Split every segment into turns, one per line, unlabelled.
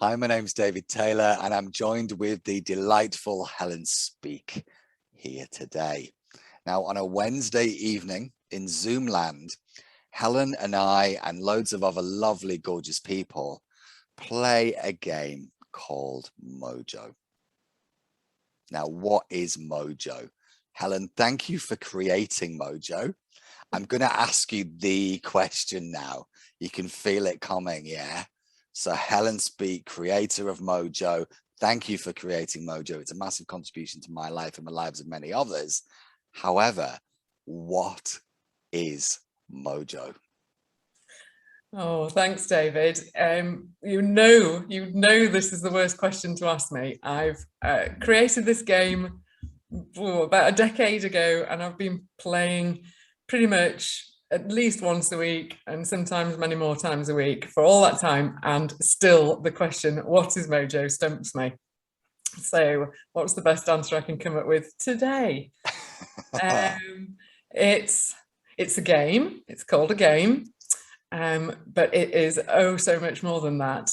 Hi, my name's David Taylor, and I'm joined with the delightful Helen Speak here today. Now, on a Wednesday evening in Zoom land, Helen and I and loads of other lovely, gorgeous people play a game called Mojo. Now, what is Mojo? Helen, thank you for creating Mojo. I'm going to ask you the question now. You can feel it coming, yeah? So Helen Speak, creator of Mojo, thank you for creating Mojo. It's a massive contribution to my life and the lives of many others. However, what is Mojo?
Oh, thanks, David. You know this is the worst question to ask me. I've created this game about a decade ago, and I've been playing pretty much at least once a week and sometimes many more times a week for all that time. And still the question, what is Mojo, stumps me. So what's the best answer I can come up with today? It's a game. It's called a game. But it is so much more than that.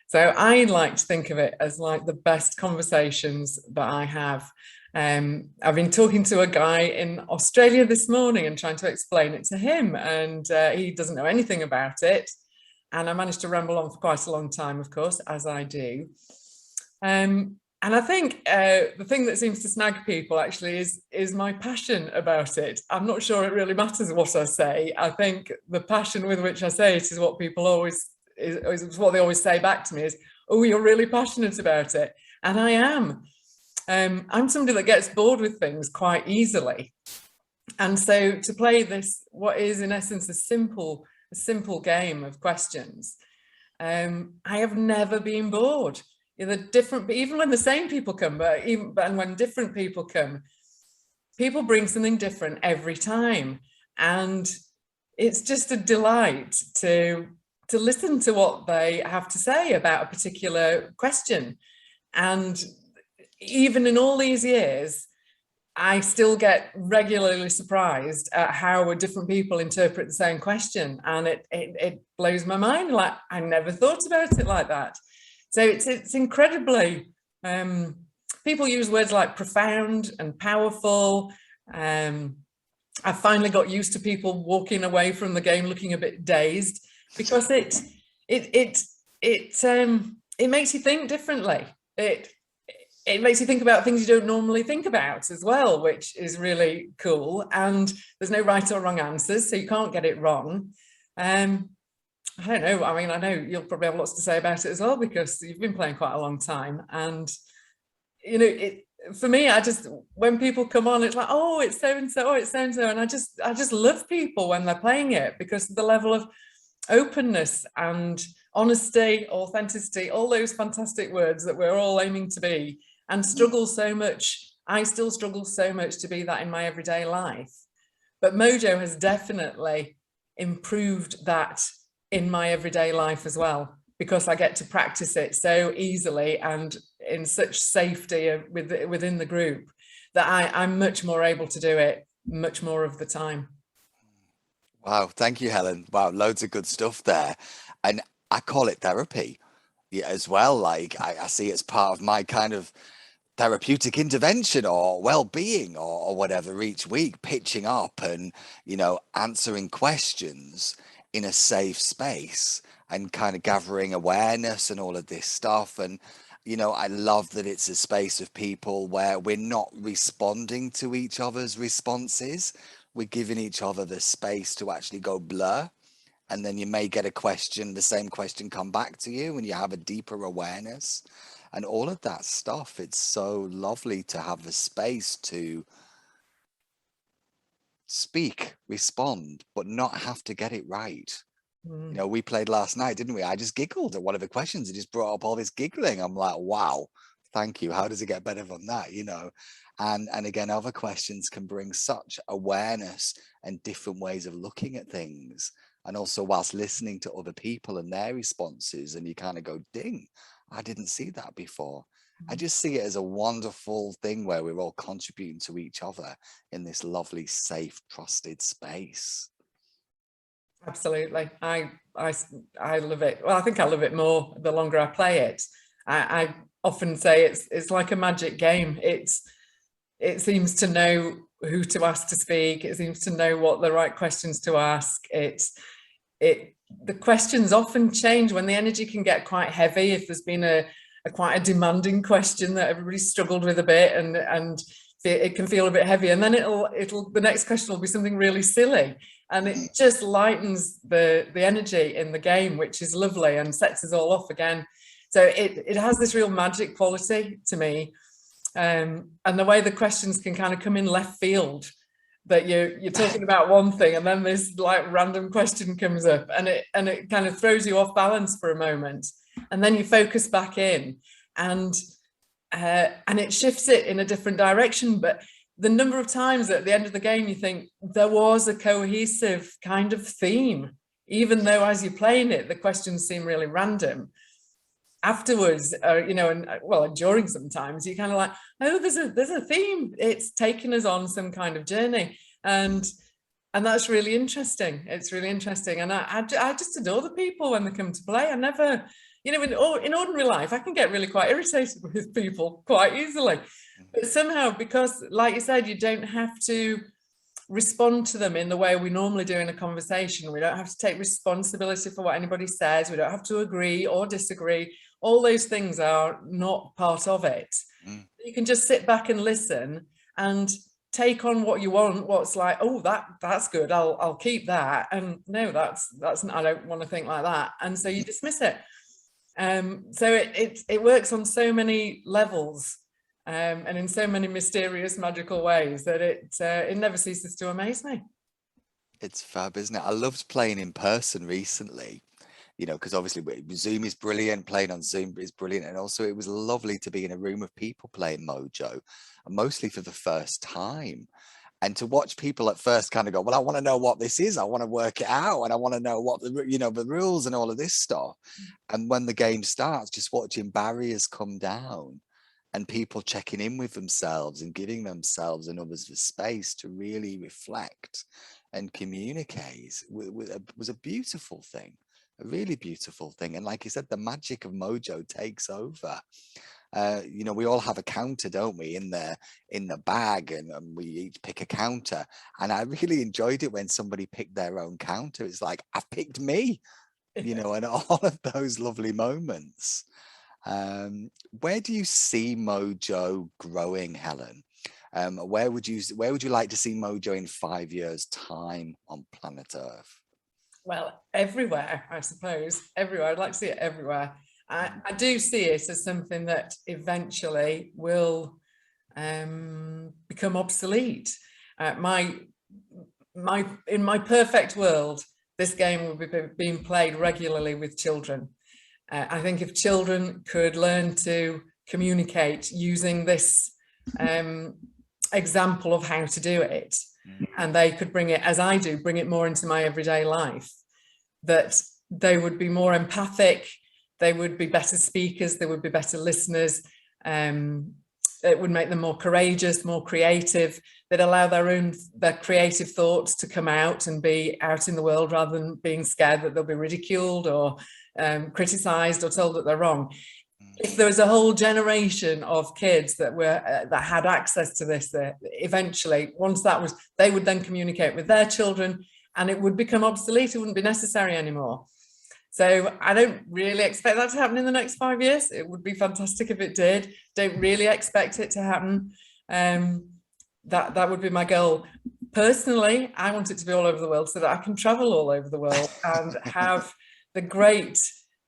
So I like to think of it as like the best conversations that I have. I've been talking to a guy in Australia this morning and trying to explain it to him, and he doesn't know anything about it. And I managed to ramble on for quite a long time, of course, as I do. And I think the thing that seems to snag people actually is my passion about it. I'm not sure it really matters what I say. I think the passion with which I say it is what people always is what they always say back to me is, "Oh, you're really passionate about it," and I am. I'm somebody that gets bored with things quite easily, and so to play this, what is in essence a simple game of questions, I have never been bored. The different, even when the same people come, but when different people come, people bring something different every time, and it's just a delight to listen to what they have to say about a particular question. And even in all these years, I still get regularly surprised at how different people interpret the same question, and it blows my mind. Like, I never thought about it like that. So it's incredibly, people use words like profound and powerful. I finally got used to people walking away from the game looking a bit dazed, because it makes you think differently. It makes you think about things you don't normally think about as well, which is really cool. And there's no right or wrong answers, so you can't get it wrong. I don't know. I mean, I know you'll probably have lots to say about it as well, because you've been playing quite a long time. And, you know, for me, when people come on, it's like, oh, it's so-and-so, oh, it's so-and-so. And I just love people when they're playing it, because of the level of openness and honesty, authenticity, all those fantastic words that we're all aiming to be, and struggle so much. I still struggle so much to be that in my everyday life. But Mojo has definitely improved that in my everyday life as well, because I get to practice it so easily and in such safety within the group, that I'm much more able to do it much more of the time.
Wow, thank you, Helen. Wow, loads of good stuff there. And I call it therapy, yeah, as well. Like I see it's part of my kind of therapeutic intervention or well-being or whatever each week, pitching up and, answering questions in a safe space and kind of gathering awareness and all of this stuff. And, I love that it's a space of people where we're not responding to each other's responses. We're giving each other the space to actually go blur. And then you may get the same question come back to you, and you have a deeper awareness and all of that stuff. It's so lovely to have the space to speak, respond, but not have to get it right. We played last night, didn't we? I just giggled at one of the questions. It just brought up all this giggling. I'm like, wow, thank you. How does it get better than that? And again, other questions can bring such awareness and different ways of looking at things. And also whilst listening to other people and their responses, and you kind of go, ding, I didn't see that before. I just see it as a wonderful thing where we're all contributing to each other in this lovely, safe, trusted space.
Absolutely. I love it. Well, I think I love it more the longer I play it. I often say it's like a magic game. It seems to know who to ask to speak. It seems to know what the right questions to ask. The questions often change when the energy can get quite heavy. If there's been a quite a demanding question that everybody struggled with a bit, and it can feel a bit heavy, and then it'll the next question will be something really silly, and it just lightens the energy in the game, which is lovely and sets us all off again. So it has this real magic quality to me, and the way the questions can kind of come in left field, that you're talking about one thing and then this like random question comes up, and it kind of throws you off balance for a moment, and then you focus back in, and it shifts it in a different direction. But the number of times at the end of the game you think there was a cohesive kind of theme, even though as you're playing it the questions seem really random. Afterwards, you know, and well, during sometimes you kind of like, oh, there's a theme. It's taken us on some kind of journey, and that's really interesting. It's really interesting, and I just adore the people when they come to play. I never, you know, in ordinary life, I can get really quite irritated with people quite easily, but somehow, because, like you said, you don't have to respond to them in the way we normally do in a conversation. We don't have to take responsibility for what anybody says. We don't have to agree or disagree. All those things are not part of it. You can just sit back and listen and take on what you want. What's like, oh, that's good. I'll keep that. And no, that's I don't want to think like that. And so you dismiss it. So it works on so many levels, and in so many mysterious, magical ways that it never ceases to amaze me.
It's fab, isn't it? I loved playing in person recently, you know, because obviously Zoom is brilliant, playing on Zoom is brilliant. And also it was lovely to be in a room of people playing Mojo, mostly for the first time. And to watch people at first kind of go, well, I want to know what this is. I want to work it out. And I want to know what the rules and all of this stuff. And when the game starts, just watching barriers come down and people checking in with themselves and giving themselves and others the space to really reflect and communicate was a beautiful thing, a really beautiful thing. And like you said, the magic of Mojo takes over. You know, we all have a counter, don't we, in the bag, and we each pick a counter. And I really enjoyed it when somebody picked their own counter. It's like, I've picked me, you know, and all of those lovely moments. Where do you see Mojo growing, Helen? Where would you like to see Mojo in 5 years' time on planet Earth?
Well, everywhere, I suppose. Everywhere. I'd like to see it everywhere. I do see it as something that eventually will become obsolete. In my perfect world, this game will be being played regularly with children. I think if children could learn to communicate using this example of how to do it, and they could bring it, as I do, bring it more into my everyday life, that they would be more empathic, they would be better speakers, they would be better listeners. It would make them more courageous, more creative. They'd allow their creative thoughts to come out and be out in the world, rather than being scared that they'll be ridiculed or criticized or told that they're wrong. If there was a whole generation of kids that had access to this, eventually, once that was, they would then communicate with their children, and it would become obsolete. It wouldn't be necessary anymore. So I don't really expect that to happen in the next 5 years. It would be fantastic if it did. Don't really expect it to happen. That would be my goal. Personally, I want it to be all over the world so that I can travel all over the world and have the great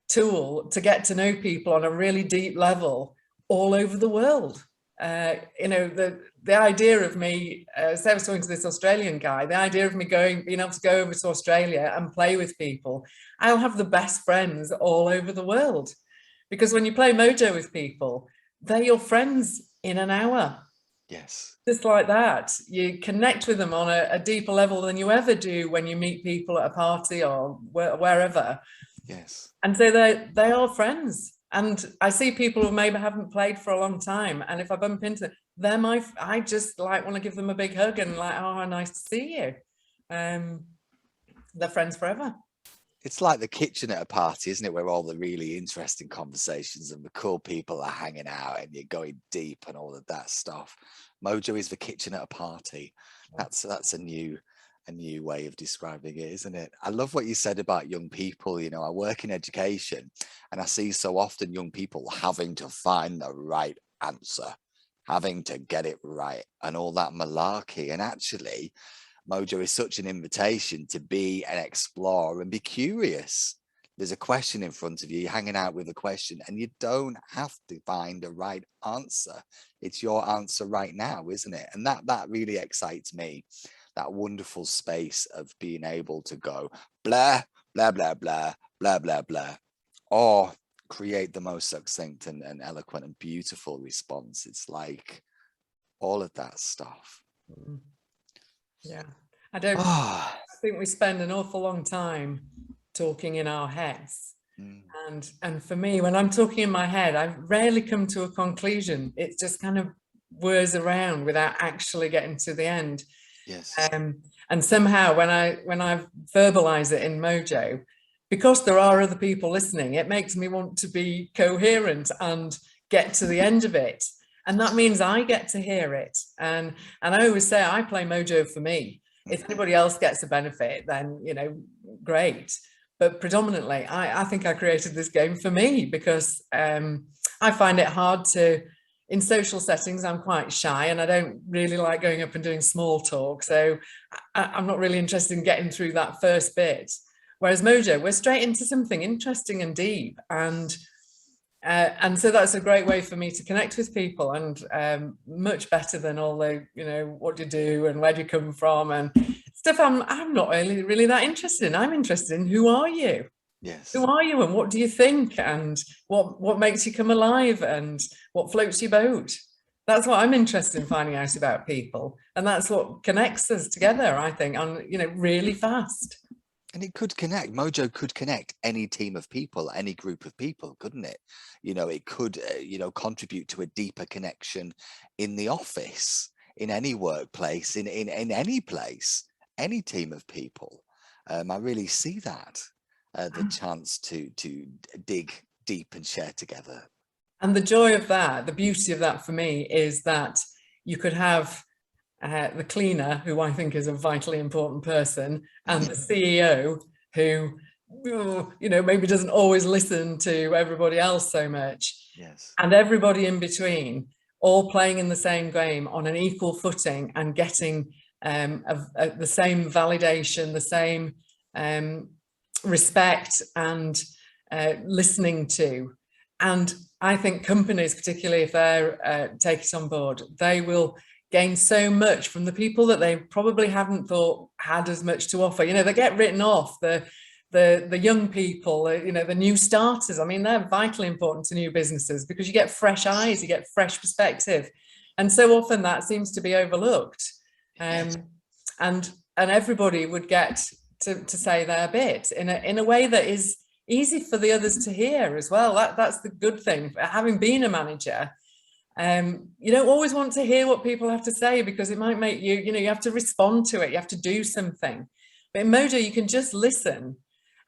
tool to get to know people on a really deep level all over the world. You know, the idea of me, say I was talking to this Australian guy, the idea of me being able to go over to Australia and play with people, I'll have the best friends all over the world. Because when you play Mojo with people, they're your friends in an hour.
Yes.
Just like that. You connect with them on a deeper level than you ever do when you meet people at a party or wherever.
Yes.
And so they are friends. And I see people who maybe haven't played for a long time, and if I bump into them, I just like want to give them a big hug and like, oh, nice to see you. they're friends forever.
It's like the kitchen at a party, isn't it? Where all the really interesting conversations and the cool people are hanging out and you're going deep and all of that stuff. Mojo is the kitchen at a party. That's a new way of describing it, isn't it? I love what you said about young people. You know, I work in education and I see so often young people having to find the right answer, having to get it right and all that malarkey. And actually, Mojo is such an invitation to be and explore and be curious. There's a question in front of you, you're hanging out with a question, and you don't have to find the right answer. It's your answer right now, isn't it? And that really excites me. That wonderful space of being able to go blah, blah, blah, blah, blah, blah, blah, or create the most succinct and eloquent and beautiful response. It's like all of that stuff.
Yeah, I think we spend an awful long time talking in our heads. And for me, when I'm talking in my head, I rarely come to a conclusion. It just kind of whirs around without actually getting to the end.
Yes.
And somehow when I verbalize it in Mojo, because there are other people listening, it makes me want to be coherent and get to the end of it. And that means I get to hear it. And I always say I play Mojo for me. If anybody else gets a benefit, then, you know, great. But predominantly, I think I created this game for me because I find it hard to, in social settings, I'm quite shy and I don't really like going up and doing small talk. So I'm not really interested in getting through that first bit. Whereas Mojo, we're straight into something interesting and deep. And so that's a great way for me to connect with people, and much better than all the, you know, what do you do and where do you come from and stuff I'm not really that interested in. I'm interested in who are you?
Yes.
Who are you and what do you think and what makes you come alive and what floats your boat? That's what I'm interested in finding out about people. And that's what connects us together, I think, on, you know, really fast.
And it could connect. Mojo could connect any team of people, any group of people, couldn't it? You know, it could, you know, contribute to a deeper connection in the office, in any workplace, in any place, any team of people. I really see that, the chance to dig deep and share together.
And the joy of that, the beauty of that for me is that you could have the cleaner, who I think is a vitally important person, and the CEO, who, you know, maybe doesn't always listen to everybody else so much.
Yes.
And everybody in between, all playing in the same game on an equal footing and getting the same validation, the same respect and listening to. And I think companies, particularly if they take it on board, they will gain so much from the people that they probably haven't thought had as much to offer. You know, they get written off, the young people, you know, the new starters. I mean, they're vitally important to new businesses because you get fresh eyes, you get fresh perspective. And so often that seems to be overlooked. And everybody would get to say their bit in a way that is easy for the others to hear as well. That's the good thing. Having been a manager, you don't always want to hear what people have to say because it might make you, you know, you have to respond to it, you have to do something. But in Mojo, you can just listen.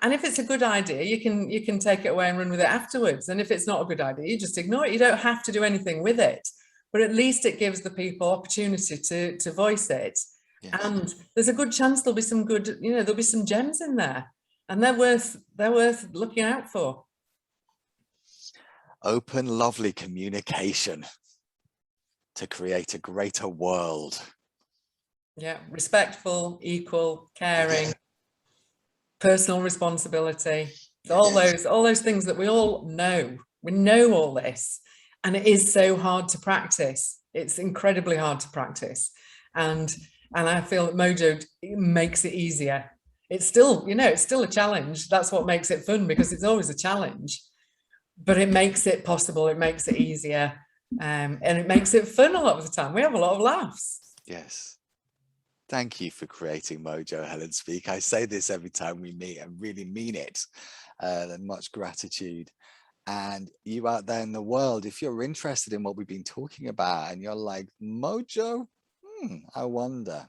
And if it's a good idea, you can take it away and run with it afterwards. And if it's not a good idea, you just ignore it. You don't have to do anything with it. But at least it gives the people opportunity to voice it. Yes. And there's a good chance there'll be some good, you know, there'll be some gems in there. And they're worth looking out for.
Open, lovely communication to create a greater world. Yeah,
respectful, equal, caring, personal responsibility. All those things that we all know. We know all this, and it is so hard to practice. It's incredibly hard to practice, and I feel that Mojo makes it easier. It's still, you know, it's still a challenge. That's what makes it fun, because it's always a challenge, but it makes it possible. It makes it easier. And it makes it fun a lot of the time. We have a lot of laughs.
Yes. Thank you for creating Mojo, Helen Speak. I say this every time we meet and really mean it. Much gratitude. And you out there in the world, if you're interested in what we've been talking about and you're like, Mojo, I wonder,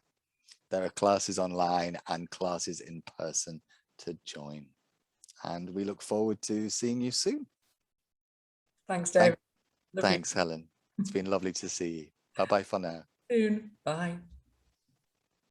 There are classes online and classes in person to join. And we look forward to seeing you soon.
Thanks, David.
Thanks, Helen. It's been lovely to see you. Bye-bye for now.
Soon. Bye.